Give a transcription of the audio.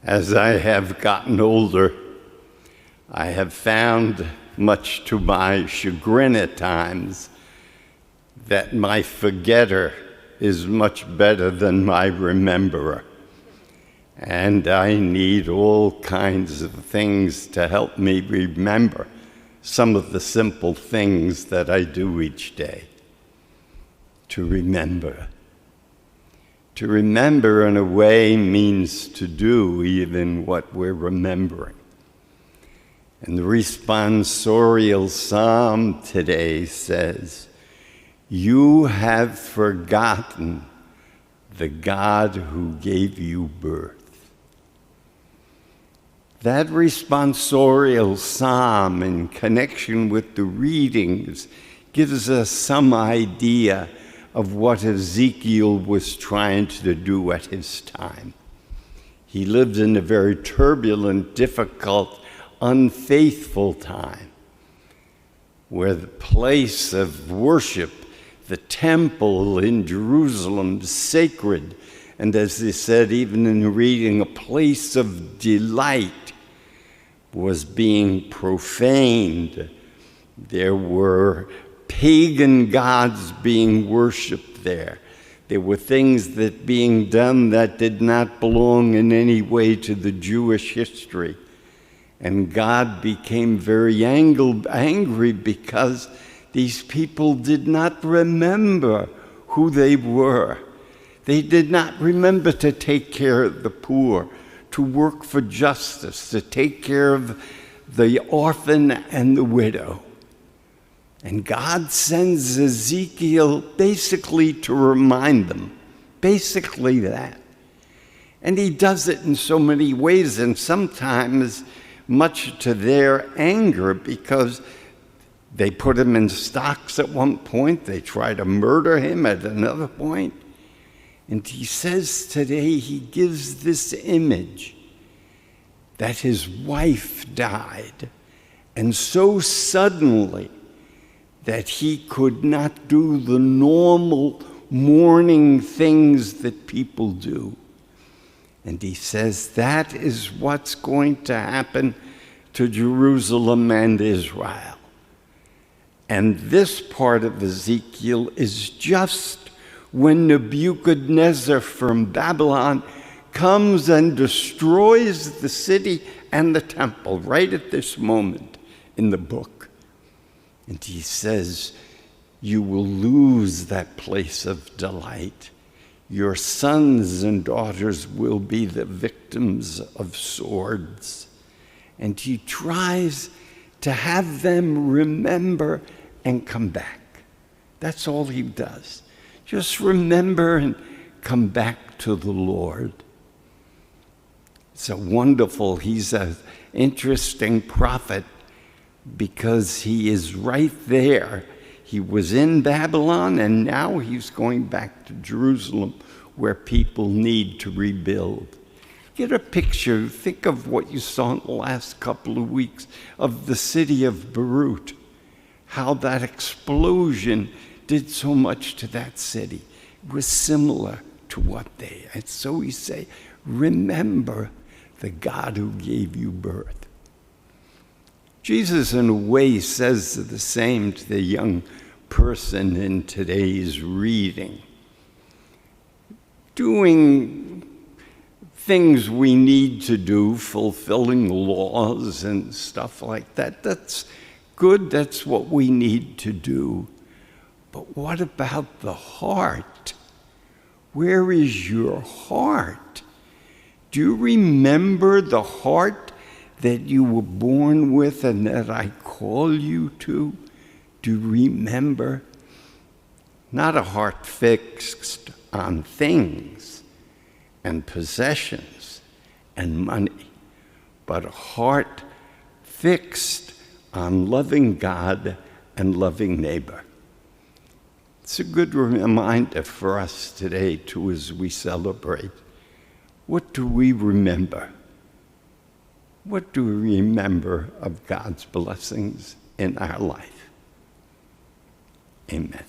As I have gotten older, I have found, much to my chagrin at times, that my forgetter is much better than my rememberer. And I need all kinds of things to help me remember some of the simple things that I do each day. To remember. To remember in a way means to do even what we're remembering. And the responsorial psalm today says, "You have forgotten the God who gave you birth." That responsorial psalm, in connection with the readings, gives us some idea of what Ezekiel was trying to do at his time. He lived in a very turbulent, difficult, unfaithful time, where the place of worship, the temple in Jerusalem, sacred, and as they said, even in the reading, a place of delight, was being profaned. There were pagan gods being worshipped there. There were things that being done that did not belong in any way to the Jewish history. And God became very angry because these people did not remember who they were. They did not remember to take care of the poor, to work for justice, to take care of the orphan and the widow. And God sends Ezekiel basically to remind them, basically that. And he does it in so many ways, and sometimes much to their anger, because they put him in stocks at one point, they try to murder him at another point. And he says today, he gives this image that his wife died, and so suddenly that he could not do the normal mourning things that people do. And he says that is what's going to happen to Jerusalem and Israel. And this part of Ezekiel is just when Nebuchadnezzar from Babylon comes and destroys the city and the temple, right at this moment in the book. And he says, you will lose that place of delight. Your sons and daughters will be the victims of swords. And he tries to have them remember and come back. That's all he does. Just remember and come back to the Lord. It's a wonderful, he's an interesting prophet because he is right there. He was in Babylon, and now he's going back to Jerusalem, where people need to rebuild. Get a picture, think of what you saw in the last couple of weeks of the city of Beirut, how that explosion did so much to that city. It was similar to what they, and so we say, remember the God who gave you birth. Jesus, in a way, says the same to the young person in today's reading. Doing things we need to do, fulfilling laws and stuff like that, that's good, that's what we need to do. But what about the heart? Where is your heart? Do you remember the heart that you were born with and that I call you to? Do you remember? Not a heart fixed on things and possessions and money, but a heart fixed on loving God and loving neighbor. It's a good reminder for us today, too, as we celebrate. What do we remember? What do we remember of God's blessings in our life? Amen.